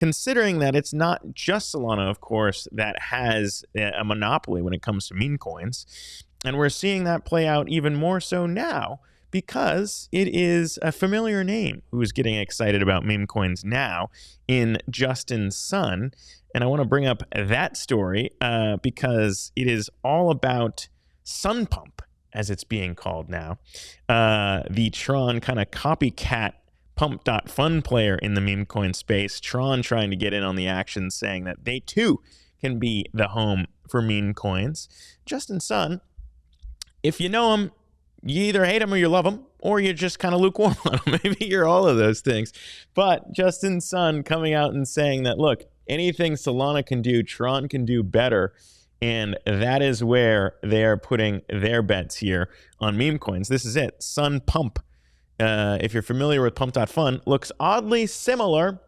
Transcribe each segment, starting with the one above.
considering that it's not just Solana, of course, that has a monopoly when it comes to meme coins. And we're seeing that play out even more so now because it is a familiar name who is getting excited about meme coins now in Justin Sun. And I want to bring up that story because it is all about SunPump, as it's being called now. The Tron kind of copycat pump.fun player in the meme coin space. Tron trying to get in on the action, saying that they too can be the home for meme coins. Justin Sun, if you know him, you either hate him or you love him, or you're just kind of lukewarm on him. Maybe you're all of those things. But Justin Sun coming out and saying that, look, anything Solana can do, Tron can do better. And that is where they are putting their bets here on meme coins. This is it. SunPump, if you're familiar with pump.fun, looks oddly similar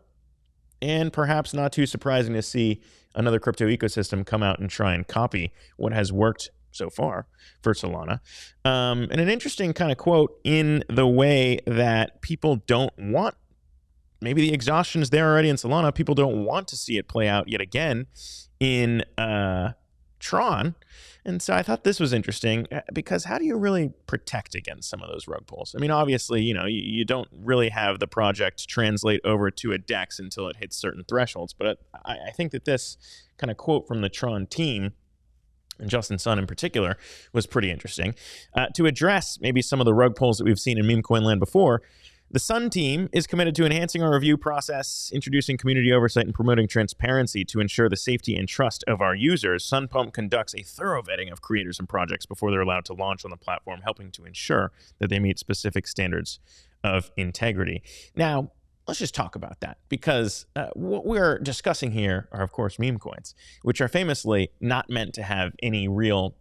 and perhaps not too surprising to see another crypto ecosystem come out and try and copy what has worked so far for Solana. And an interesting kind of quote in the way that people don't want, maybe the exhaustion is there already in Solana, people don't want to see it play out yet again in Tron. And so I thought this was interesting because how do you really protect against some of those rug pulls? I mean, obviously, you don't really have the project translate over to a DEX until it hits certain thresholds. But I think that this kind of quote from the Tron team, and Justin Sun in particular, was pretty interesting. To address maybe some of the rug pulls that we've seen in meme coin land before, the Sun team is committed to enhancing our review process, introducing community oversight, and promoting transparency to ensure the safety and trust of our users. SunPump conducts a thorough vetting of creators and projects before they're allowed to launch on the platform, helping to ensure that they meet specific standards of integrity. Now, let's just talk about that, because what we're discussing here are, of course, meme coins, which are famously not meant to have any real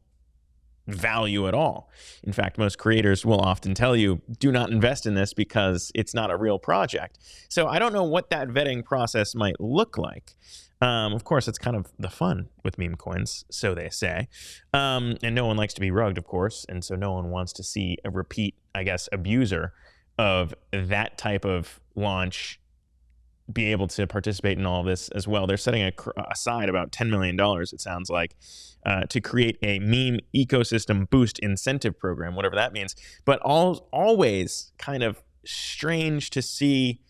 value at all. In fact, most creators will often tell you, do not invest in this because it's not a real project. So I don't know what that vetting process might look like. Of course, it's kind of the fun with meme coins, so they say. And no one likes to be rugged, of course, and so no one wants to see a repeat, I guess, abuser of that type of launch be able to participate in all of this as well. They're setting aside about $10 million, it sounds like, to create a meme ecosystem boost incentive program, whatever that means. But always kind of strange to see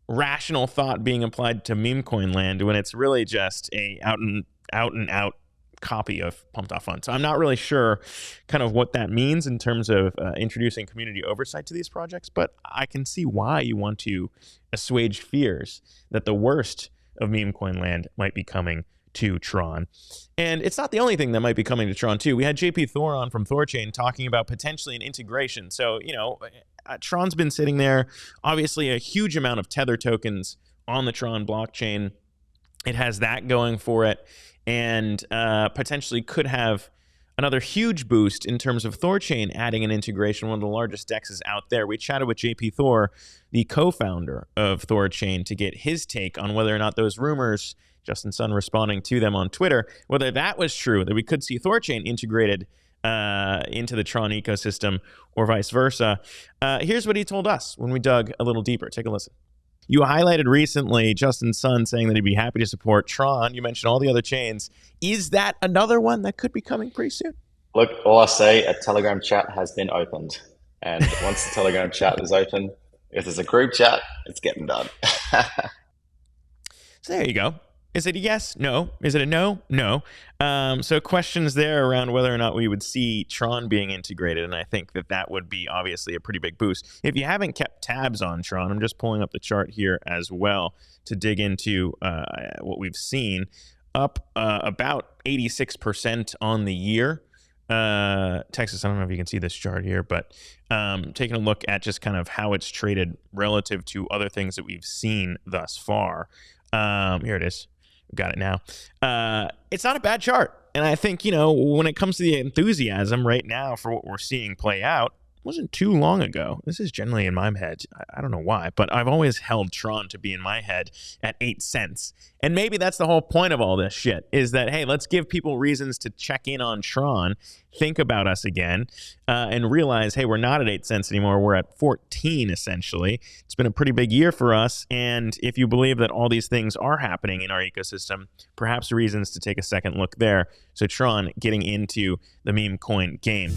rational thought being applied to meme coin land when it's really just a out and out copy of pump.fun. So I'm not really sure kind of what that means in terms of introducing community oversight to these projects, but I can see why you want to assuage fears that the worst of meme coin land might be coming to Tron. And it's not the only thing that might be coming to Tron too. We had JP Thor on from Thorchain talking about potentially an integration. So, Tron's been sitting there, obviously a huge amount of Tether tokens on the Tron blockchain. It has that going for it, and potentially could have another huge boost in terms of Thorchain adding an integration, one of the largest DEXs out there. We chatted with JP Thor, the co-founder of Thorchain, to get his take on whether or not those rumors, Justin Sun responding to them on Twitter, whether that was true, that we could see Thorchain integrated into the Tron ecosystem or vice versa. Here's what he told us when we dug a little deeper. Take a listen. You highlighted recently Justin Sun saying that he'd be happy to support Tron. You mentioned all the other chains. Is that another one that could be coming pretty soon? Look, all I say, a Telegram chat has been opened. And once the Telegram chat is open, if there's a group chat, it's getting done. So there you go. Is it a yes? No. Is it a no? No. So questions there around whether or not we would see Tron being integrated, and I think that would be obviously a pretty big boost. If you haven't kept tabs on Tron, I'm just pulling up the chart here as well to dig into what we've seen. Up about 86% on the year. Texas, I don't know if you can see this chart here, but taking a look at just kind of how it's traded relative to other things that we've seen thus far. Here it is. Got it now. It's not a bad chart. And I think, when it comes to the enthusiasm right now for what we're seeing play out, wasn't too long ago. This is generally in my head. I don't know why, but I've always held Tron to be in my head at 8 cents. And maybe that's the whole point of all this shit, is that, hey, let's give people reasons to check in on Tron, think about us again, and realize, hey, we're not at 8 cents anymore. We're at 14, essentially. It's been a pretty big year for us. And if you believe that all these things are happening in our ecosystem, perhaps reasons to take a second look there. So Tron getting into the meme coin game.